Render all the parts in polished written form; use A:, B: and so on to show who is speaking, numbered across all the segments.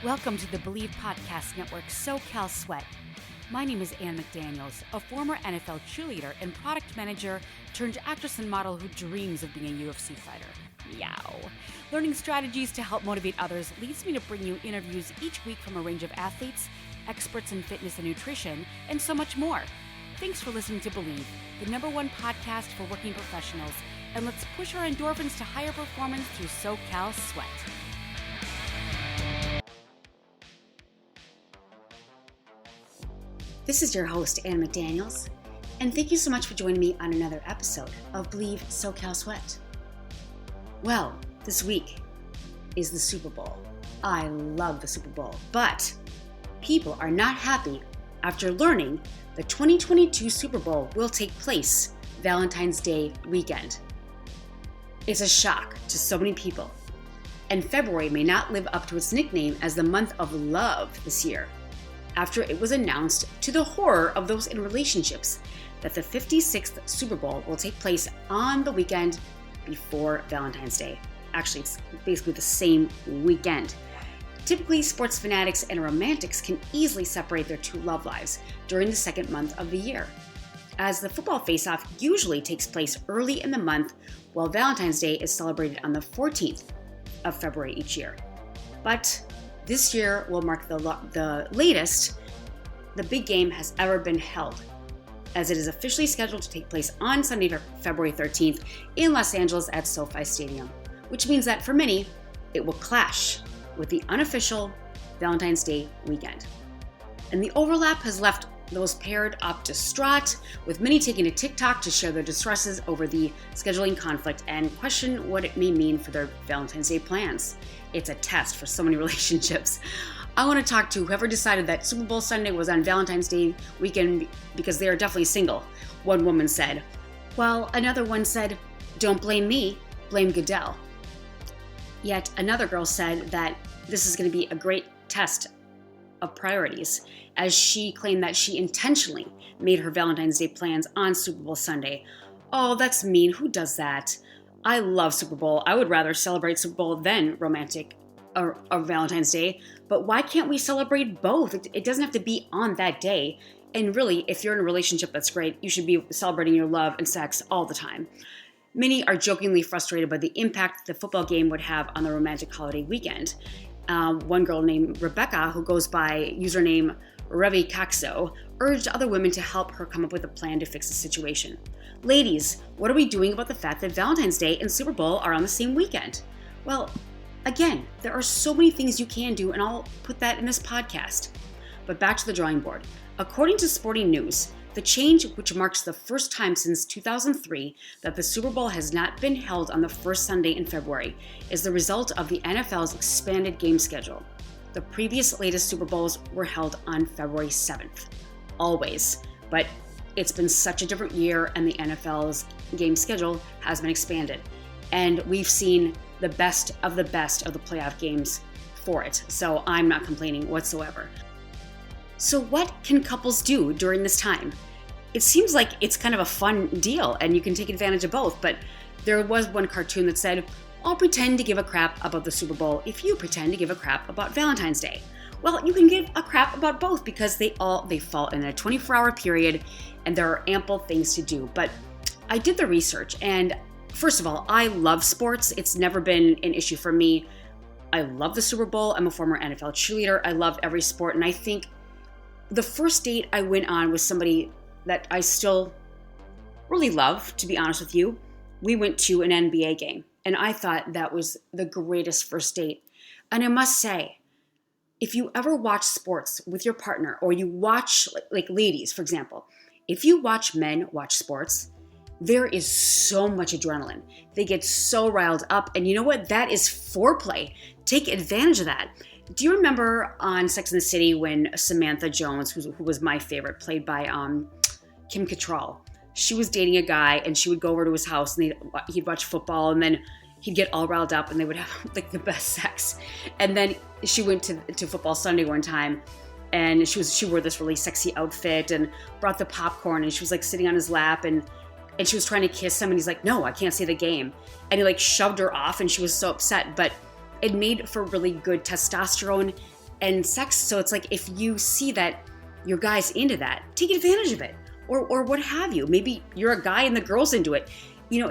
A: Welcome to the Believe Podcast Network's SoCal Sweat. My name is Ann McDaniels, a former NFL cheerleader and product manager turned actress and model who dreams of being a UFC fighter. Meow. Learning strategies to help motivate others leads me to bring you interviews each week from a range of athletes, experts in fitness and nutrition, and so much more. Thanks for listening to Believe, the #1 podcast for working professionals, and let's push our endorphins to higher performance through SoCal Sweat. This is your host, Ann McDaniels, and thank you so much for joining me on another episode of Believe SoCal Sweat. Well, this week is the Super Bowl. I love the Super Bowl, but people are not happy after learning the 2022 Super Bowl will take place Valentine's Day weekend. It's a shock to so many people, and February may not live up to its nickname as the month of love this year, after it was announced, to the horror of those in relationships, that the 56th Super Bowl will take place on the weekend before Valentine's Day. Actually, it's basically the same weekend. Typically, sports fanatics and romantics can easily separate their two love lives during the second month of the year, as the football face-off usually takes place early in the month, while Valentine's Day is celebrated on the 14th of February each year. But this year will mark the latest the big game has ever been held, as it is officially scheduled to take place on Sunday, February 13th in Los Angeles at SoFi Stadium, which means that for many, it will clash with the unofficial Valentine's Day weekend. And the overlap has left those paired up distraught, with many taking to TikTok to share their distresses over the scheduling conflict and question what it may mean for their Valentine's Day plans. It's a test for so many relationships. I want to talk to whoever decided that Super Bowl Sunday was on Valentine's Day weekend because they are definitely single, one woman said. While another one said, "Don't blame me, blame Goodell." Yet another girl said that this is going to be a great test of priorities, as she claimed that she intentionally made her Valentine's Day plans on Super Bowl Sunday. Oh, that's mean. Who does that? I love Super Bowl. I would rather celebrate Super Bowl than romantic or Valentine's Day. But why can't we celebrate both? It doesn't have to be on that day. And really, if you're in a relationship, that's great. You should be celebrating your love and sex all the time. Many are jokingly frustrated by the impact the football game would have on the romantic holiday weekend. One girl named Rebecca, who goes by username Revi Caxo, urged other women to help her come up with a plan to fix the situation. Ladies, what are we doing about the fact that Valentine's Day and Super Bowl are on the same weekend? Well, again, there are so many things you can do, and I'll put that in this podcast. But back to the drawing board. According to Sporting News, the change, which marks the first time since 2003 that the Super Bowl has not been held on the first Sunday in February, is the result of the NFL's expanded game schedule. The previous latest Super Bowls were held on February 7th, always. But it's been such a different year, and the NFL's game schedule has been expanded. And we've seen the best of the playoff games for it. So I'm not complaining whatsoever. So what can couples do during this time? It seems like it's kind of a fun deal and you can take advantage of both, but there was one cartoon that said, "I'll pretend to give a crap about the Super Bowl if you pretend to give a crap about Valentine's Day." Well, you can give a crap about both because they fall in a 24-hour period and there are ample things to do. But I did the research, and first of all, I love sports. It's never been an issue for me. I love the Super Bowl. I'm a former NFL cheerleader. I love every sport, and I think the first date I went on with somebody that I still really love, to be honest with you, we went to an NBA game, and I thought that was the greatest first date. And I must say, if you ever watch sports with your partner, or you watch, like ladies, for example, if you watch men watch sports, there is so much adrenaline. They get so riled up, and you know what? That is foreplay. Take advantage of that. Do you remember on Sex and the City when Samantha Jones, who was my favorite, played by Kim Cattrall, she was dating a guy and she would go over to his house and he'd watch football and then he'd get all riled up and they would have like the best sex. And then she went to Football Sunday one time and she wore this really sexy outfit and brought the popcorn and she was like sitting on his lap and she was trying to kiss him and he's like, "No, I can't see the game." And he like shoved her off and she was so upset, but it made for really good testosterone and sex. So it's like, if you see that your guy's into that, take advantage of it, or what have you. Maybe you're a guy and the girl's into it. You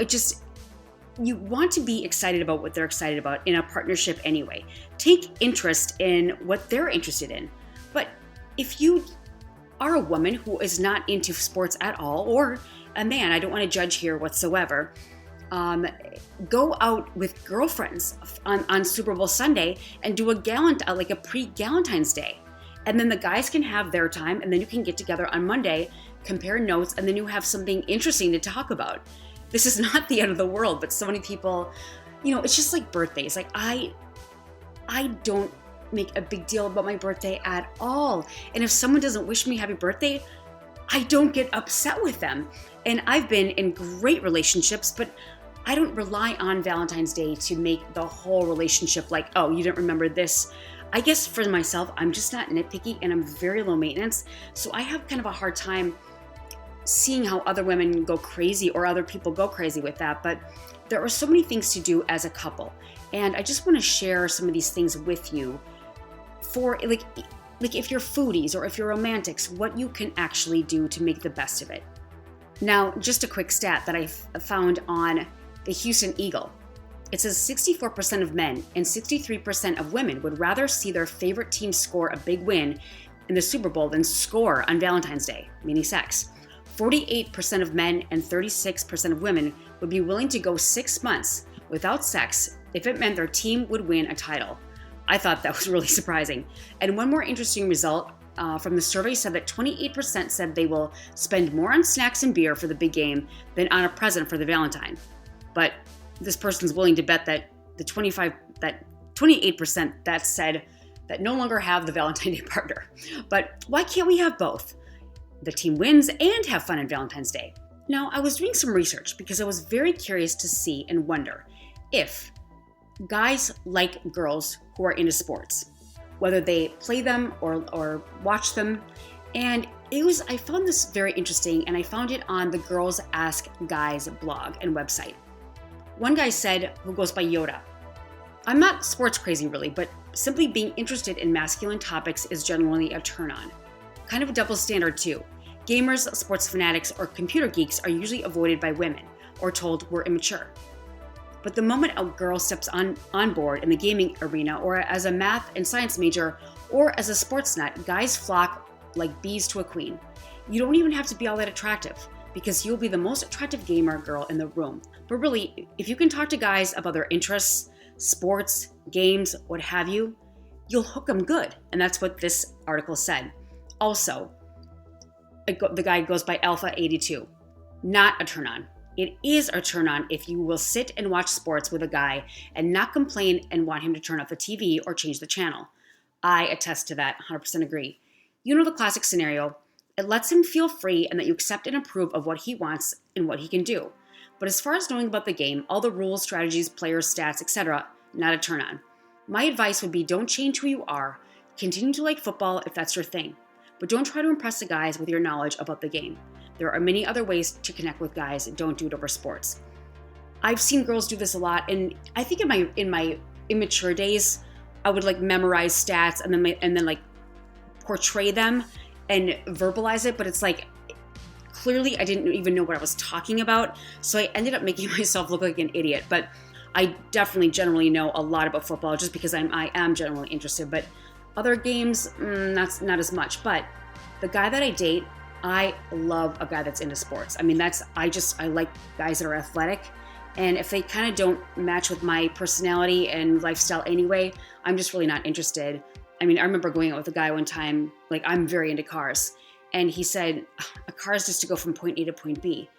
A: want to be excited about what they're excited about in a partnership anyway. Take interest in what they're interested in. But if you are a woman who is not into sports at all, or a man, I don't want to judge here whatsoever, go out with girlfriends on Super Bowl Sunday and do a pre-Valentine's Day. And then the guys can have their time, and then you can get together on Monday, compare notes, and then you have something interesting to talk about. This is not the end of the world, but so many people, it's just like birthdays. Like I don't make a big deal about my birthday at all. And if someone doesn't wish me happy birthday, I don't get upset with them. And I've been in great relationships, but I don't rely on Valentine's Day to make the whole relationship like, oh, you didn't remember this. I guess for myself, I'm just not nitpicky, and I'm very low maintenance. So I have kind of a hard time seeing how other women go crazy or other people go crazy with that. But there are so many things to do as a couple. And I just want to share some of these things with you for like if you're foodies or if you're romantics, what you can actually do to make the best of it. Now, just a quick stat that I found on the Houston Eagle. It says 64% of men and 63% of women would rather see their favorite team score a big win in the Super Bowl than score on Valentine's Day, meaning sex. 48% of men and 36% of women would be willing to go 6 months without sex if it meant their team would win a title. I thought that was really surprising. And one more interesting result from the survey said that 28% said they will spend more on snacks and beer for the big game than on a present for the Valentine. But this person's willing to bet that the 28% that said that no longer have the Valentine Day partner. But why can't we have both? The team wins and have fun on Valentine's Day. Now, I was doing some research because I was very curious to see and wonder if guys like girls who are into sports, whether they play them or watch them. And I found this very interesting, and I found it on the GirlsAskGuys blog and website. One guy said, who goes by Yoda, "I'm not sports crazy really, but simply being interested in masculine topics is generally a turn on. Kind of a double standard too. Gamers, sports fanatics, or computer geeks are usually avoided by women or told we're immature. But the moment a girl steps on board in the gaming arena, or as a math and science major, or as a sports nut, guys flock like bees to a queen. You don't even have to be all that attractive, because you'll be the most attractive gamer girl in the room. But really, if you can talk to guys about their interests, sports, games, what have you, you'll hook them good." And that's what this article said. Also, the guy goes by Alpha82. Not a turn on. It is a turn on if you will sit and watch sports with a guy and not complain and want him to turn off the TV or change the channel. I attest to that, 100% agree. You know the classic scenario. It lets him feel free and that you accept and approve of what he wants and what he can do. But as far as knowing about the game, all the rules, strategies, players, stats, etc., not a turn on. My advice would be don't change who you are. Continue to like football if that's your thing. But don't try to impress the guys with your knowledge about the game. There are many other ways to connect with guys. Don't do it over sports. I've seen girls do this a lot, and I think in my immature days, I would like memorize stats and then like portray them and verbalize it. But it's like clearly I didn't even know what I was talking about, so I ended up making myself look like an idiot. But I definitely generally know a lot about football just because I am generally interested. But other games, that's not as much. But the guy that I date, I love a guy that's into sports. I mean, I like guys that are athletic. And if they kind of don't match with my personality and lifestyle anyway, I'm just really not interested. I mean, I remember going out with a guy one time, like I'm very into cars. And he said, a car is just to go from point A to point B.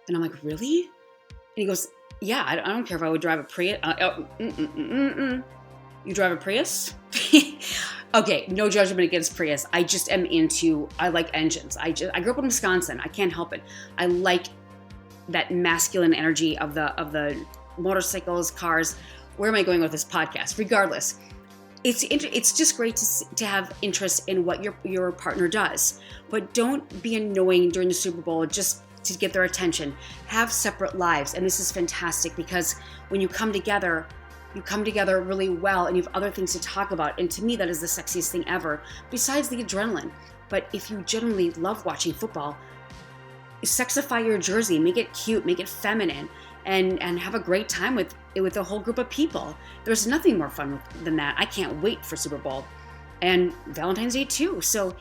A: And I'm like, really? And he goes, yeah, I don't care if I would drive a Prius. You drive a Prius? Okay, no judgment against Prius. I just am I like engines. I grew up in Wisconsin. I can't help it. I like that masculine energy of the motorcycles, cars. Where am I going with this podcast? Regardless, it's just great to have interest in what your partner does. But don't be annoying during the Super Bowl just to get their attention. Have separate lives. And this is fantastic because when you come together, you come together really well and you have other things to talk about. And to me, that is the sexiest thing ever, besides the adrenaline. But if you genuinely love watching football, sexify your jersey, make it cute, make it feminine, and have a great time with a whole group of people. There's nothing more fun than that. I can't wait for Super Bowl and Valentine's Day too. So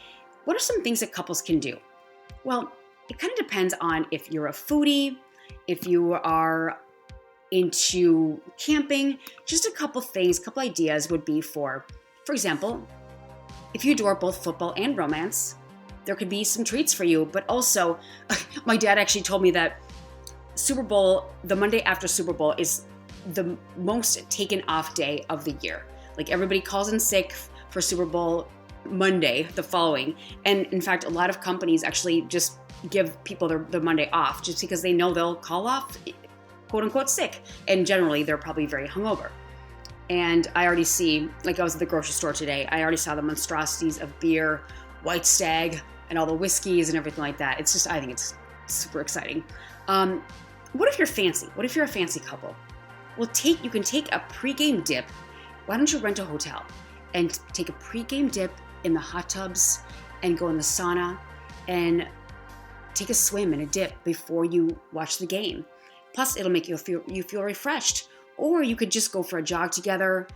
A: what are some things that couples can do? Well, it kind of depends on if you're a foodie, if you are into camping. Just a couple things, couple ideas would be for example, if you adore both football and romance, there could be some treats for you. But also, my dad actually told me that Super Bowl, the Monday after Super Bowl, is the most taken off day of the year. Like, everybody calls in sick for Super Bowl Monday, the following. And in fact, a lot of companies actually just give people the Monday off just because they know they'll call off, quote unquote, sick. And generally, they're probably very hungover. And I already see, like, I was at the grocery store today, I already saw the monstrosities of beer, White Stag, and all the whiskeys and everything like that. It's just, I think it's super exciting. What if you're fancy? What if you're a fancy couple? Well, you can take a pregame dip. Why don't you rent a hotel and take a pregame dip in the hot tubs and go in the sauna and take a swim and a dip before you watch the game. Plus, it'll make you feel refreshed. Or you could just go for a jog together,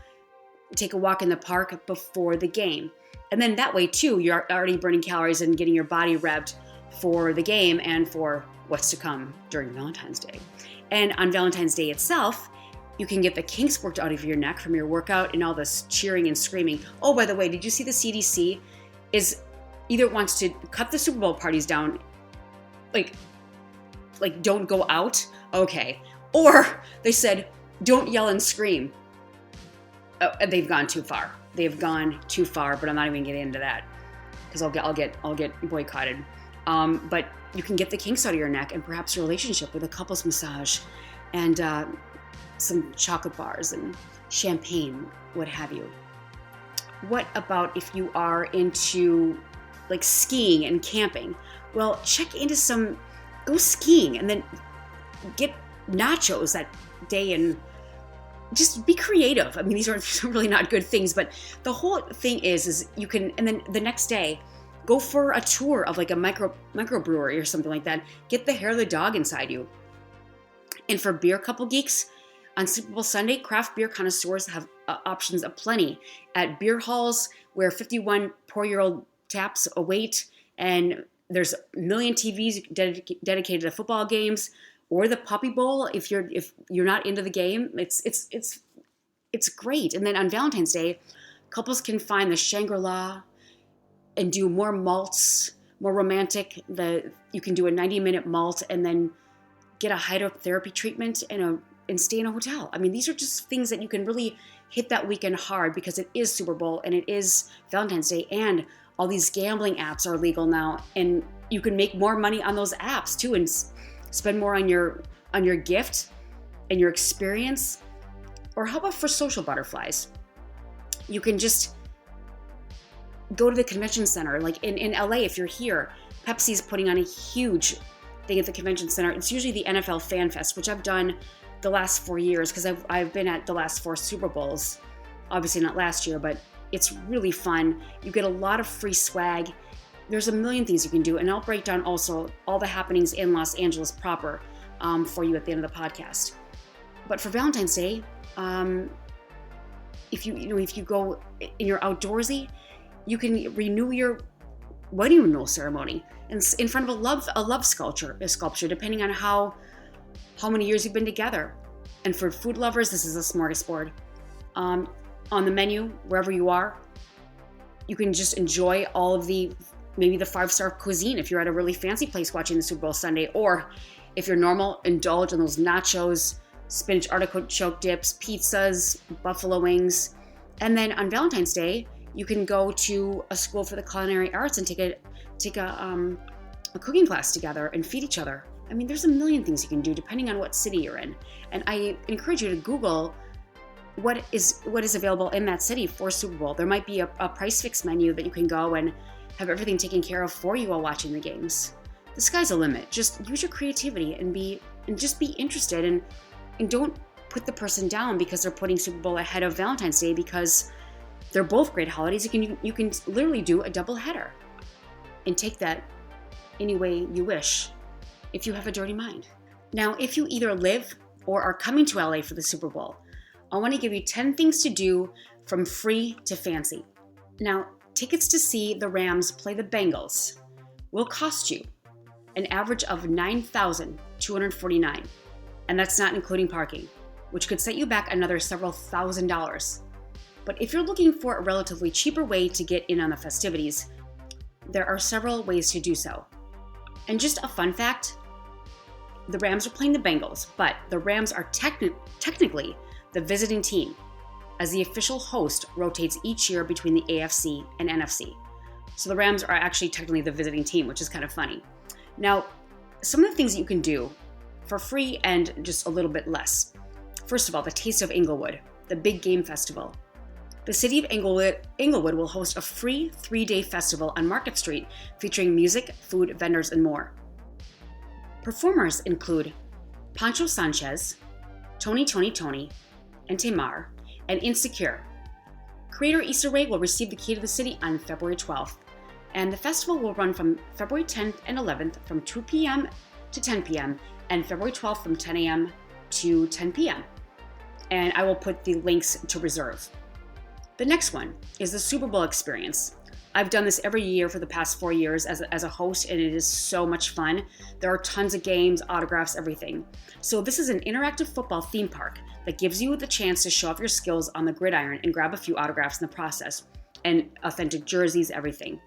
A: take a walk in the park before the game. And then that way, too, you're already burning calories and getting your body revved for the game and for what's to come during Valentine's Day. And on Valentine's Day itself, you can get the kinks worked out of your neck from your workout and all this cheering and screaming. Oh, by the way, did you see the CDC is either wants to cut the Super Bowl parties down, like don't go out, okay. Or they said, don't yell and scream. Oh, they've gone too far. They've gone too far, but I'm not even getting into that because I'll get boycotted. But you can get the kinks out of your neck and perhaps your relationship with a couples massage and some chocolate bars and champagne, what have you. What about if you are into like skiing and camping? Well, go skiing and then get nachos that day and just be creative. I mean, these are really not good things, but the whole thing is you can, and then the next day, go for a tour of like a microbrewery or something like that. Get the hair of the dog inside you. And for beer couple geeks, on Super Bowl Sunday, craft beer connoisseurs have options aplenty at beer halls where 51 pour-year-old taps await, and there's a million TVs dedicated to football games. Or the Puppy Bowl, if you're not into the game, it's great. And then on Valentine's Day, couples can find the Shangri-La and do more malts, more romantic. You can do a 90-minute malt and then get a hydrotherapy treatment and stay in a hotel. I mean, these are just things that you can really hit that weekend hard because it is Super Bowl and it is Valentine's Day, and all these gambling apps are legal now, and you can make more money on those apps too and spend more on your gift and your experience. Or how about for social butterflies? You can just go to the convention center. Like in LA, if you're here, Pepsi's putting on a huge thing at the convention center. It's usually the NFL Fan Fest, which I've done the last 4 years because I've been at the last 4 Super Bowls. Obviously not last year, but it's really fun. You get a lot of free swag. There's a million things you can do, and I'll break down also all the happenings in Los Angeles proper for you at the end of the podcast. But for Valentine's Day, if you go and you're outdoorsy, you can renew your wedding renewal ceremony in front of a love sculpture, depending on how many years you've been together. And for food lovers, this is a smorgasbord. On the menu, wherever you are, you can just enjoy all of maybe the 5-star cuisine if you're at a really fancy place watching the Super Bowl Sunday, or if you're normal, indulge in those nachos, spinach artichoke dips, pizzas, buffalo wings. And then on Valentine's Day, you can go to a school for the culinary arts and take a cooking class together and feed each other. I mean, there's a million things you can do depending on what city you're in. And I encourage you to Google what is available in that city for Super Bowl. There might be a price fix menu that you can go and have everything taken care of for you while watching the games. The sky's the limit. Just use your creativity and just be interested, and don't put the person down because they're putting Super Bowl ahead of Valentine's Day, because they're both great holidays. You can literally do a double header and take that any way you wish if you have a dirty mind. Now, if you either live or are coming to LA for the Super Bowl, I want to give you 10 things to do from free to fancy. Now, tickets to see the Rams play the Bengals will cost you an average of $9,249, and that's not including parking, which could set you back another several $1,000s. But if you're looking for a relatively cheaper way to get in on the festivities, there are several ways to do so. And just a fun fact, the Rams are playing the Bengals, but the Rams are technically the visiting team, as the official host rotates each year between the AFC and NFC. So the Rams are actually technically the visiting team, which is kind of funny. Now, some of the things that you can do for free and just a little bit less. First of all, the Taste of Englewood, the big game festival. The city of Englewood will host a free 3-day festival on Market Street featuring music, food, vendors, and more. Performers include Pancho Sanchez, Tony, and Tamar, and Insecure. Creator Issa Rae will receive the key to the city on February 12th, and the festival will run from February 10th and 11th from 2 p.m. to 10 p.m. and February 12th from 10 a.m. to 10 p.m. And I will put the links to reserve. The next one is the Super Bowl experience. I've done this every year for the past 4 years as a host, and it is so much fun. There are tons of games, autographs, everything. So this is an interactive football theme park that gives you the chance to show off your skills on the gridiron and grab a few autographs in the process, and authentic jerseys, everything.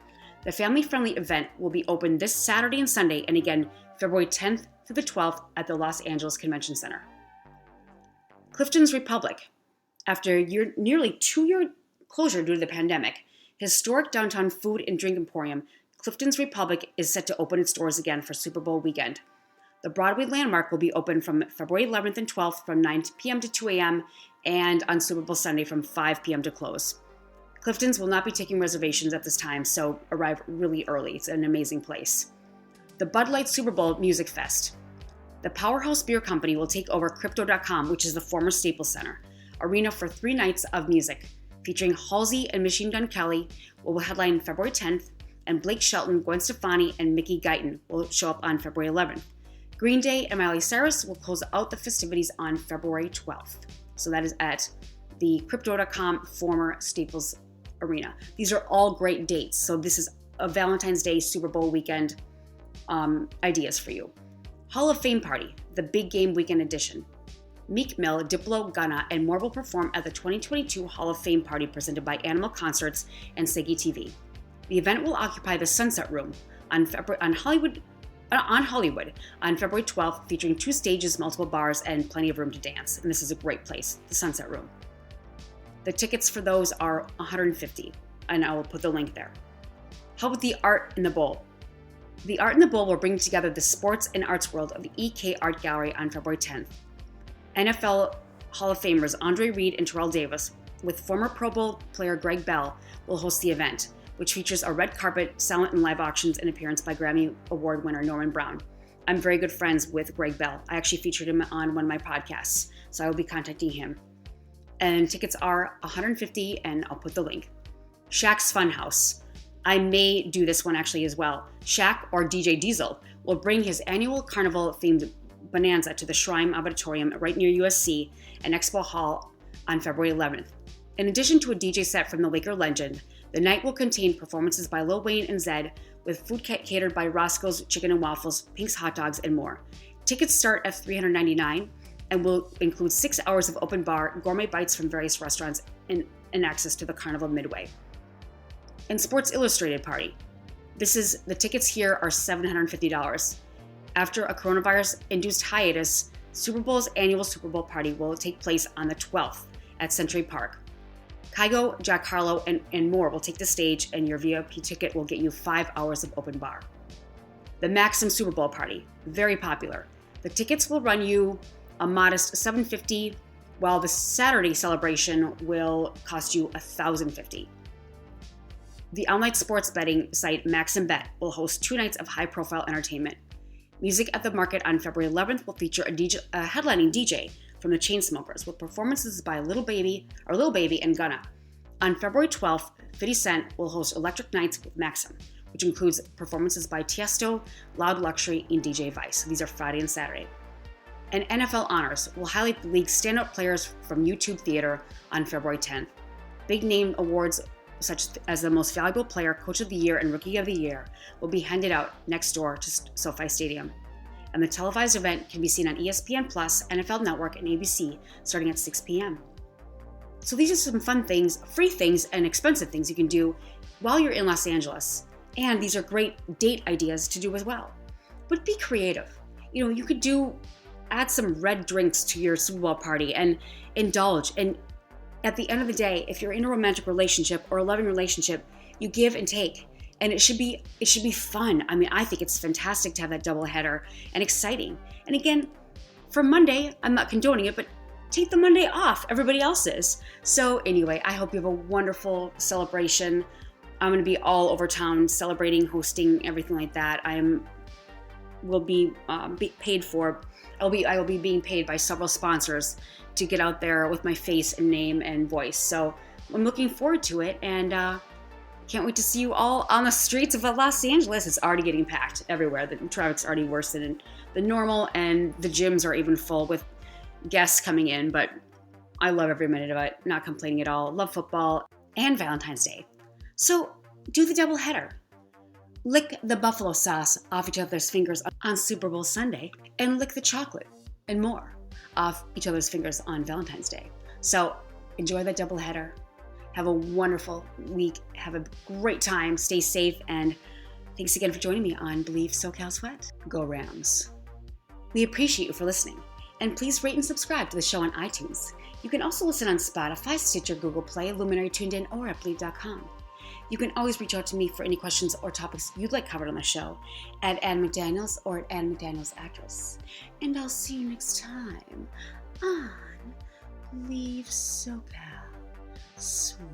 A: The family-friendly event will be open this Saturday and Sunday, and again, February 10th to the 12th at the Los Angeles Convention Center. Cliftons Republic. After nearly 2-year closure due to the pandemic, historic downtown food and drink emporium, Cliftons Republic is set to open its doors again for Super Bowl weekend. The Broadway landmark will be open from February 11th and 12th from 9 p.m. to 2 a.m. and on Super Bowl Sunday from 5 p.m. to close. Cliftons will not be taking reservations at this time, so arrive really early. It's an amazing place. The Bud Light Super Bowl Music Fest. The Powerhouse Beer Company will take over Crypto.com, which is the former Staples Center, arena for 3 nights of music, featuring Halsey and Machine Gun Kelly will headline February 10th, and Blake Shelton, Gwen Stefani, and Mickey Guyton will show up on February 11th. Green Day and Miley Cyrus will close out the festivities on February 12th. So that is at the Crypto.com former Staples Arena. These are all great dates. So this is a Valentine's Day Super Bowl weekend ideas for you. Hall of Fame Party, the Big Game Weekend Edition. Meek Mill, Diplo, Gunna, and more will perform at the 2022 Hall of Fame Party presented by Animal Concerts and Segi TV. The event will occupy the Sunset Room on Hollywood on February 12th, featuring 2 stages, multiple bars, and plenty of room to dance. And this is a great place, the Sunset Room. The tickets for those are $150, and I will put the link there. How about the Art in the Bowl? The Art in the Bowl will bring together the sports and arts world of the EK Art Gallery on February 10th. NFL Hall of Famers Andre Reed and Terrell Davis, with former Pro Bowl player Greg Bell, will host the event, which features a red carpet, silent and live auctions, and appearance by Grammy Award winner Norman Brown. I'm very good friends with Greg Bell. I actually featured him on one of my podcasts, so I will be contacting him. And tickets are $150, and I'll put the link. Shaqs Fun House. I may do this one actually as well. Shaq, or DJ Diesel, will bring his annual carnival-themed bonanza to the Shrine Auditorium right near USC and Expo Hall on February 11th. In addition to a DJ set from the Laker legend, the night will contain performances by Lil Wayne and Zedd, with food catered by Roscoe's Chicken and Waffles, Pink's Hot Dogs, and more. Tickets start at $399 and will include 6 hours of open bar, gourmet bites from various restaurants, and access to the Carnival Midway. And Sports Illustrated Party. The tickets here are $750. After a coronavirus-induced hiatus, Super Bowl's annual Super Bowl party will take place on the 12th at Century Park. Kygo, Jack Harlow, and more will take the stage, and your VIP ticket will get you 5 hours of open bar. The Maxim Super Bowl Party, very popular. The tickets will run you a modest $750, while the Saturday celebration will cost you $1,050. The online sports betting site Maxim Bet will host 2 nights of high-profile entertainment. Music at the Market on February 11th will feature a headlining DJ from the Chainsmokers with performances by Lil Baby and Gunna. On February 12th, 50 Cent will host Electric Nights with Maxim, which includes performances by Tiesto, Loud Luxury, and DJ Vice. These are Friday and Saturday. And NFL Honors will highlight the league's standout players from YouTube Theater on February 10th. Big name awards such as the Most Valuable Player, Coach of the Year, and Rookie of the Year will be handed out next door to SoFi Stadium. And the televised event can be seen on ESPN+, NFL Network, and ABC starting at 6 p.m. So these are some fun things, free things, and expensive things you can do while you're in Los Angeles. And these are great date ideas to do as well. But be creative. You could add some red drinks to your Super Bowl party and indulge. And at the end of the day, if you're in a romantic relationship or a loving relationship, you give and take. And it should be fun. I mean, I think it's fantastic to have that doubleheader and exciting. And again, for Monday, I'm not condoning it, but take the Monday off. Everybody else is. So anyway, I hope you have a wonderful celebration. I'm going to be all over town celebrating, hosting, everything like that. Will be paid for. I will be being paid by several sponsors to get out there with my face and name and voice. So I'm looking forward to it, and can't wait to see you all on the streets of Los Angeles. It's already getting packed everywhere. The traffic's already worse than the normal, and the gyms are even full with guests coming in. But I love every minute of it. Not complaining at all. Love football and Valentine's Day. So do the doubleheader. Lick the buffalo sauce off each other's fingers on Super Bowl Sunday, and lick the chocolate and more off each other's fingers on Valentine's Day. So enjoy the doubleheader. Have a wonderful week. Have a great time. Stay safe. And thanks again for joining me on Believe SoCal Sweat. Go Rams. We appreciate you for listening. And please rate and subscribe to the show on iTunes. You can also listen on Spotify, Stitcher, Google Play, Luminary, TuneIn, or at Believe.com. You can always reach out to me for any questions or topics you'd like covered on the show at Ann McDaniels or at Ann McDaniels Actress. And I'll see you next time on Believe SoCal Sweat.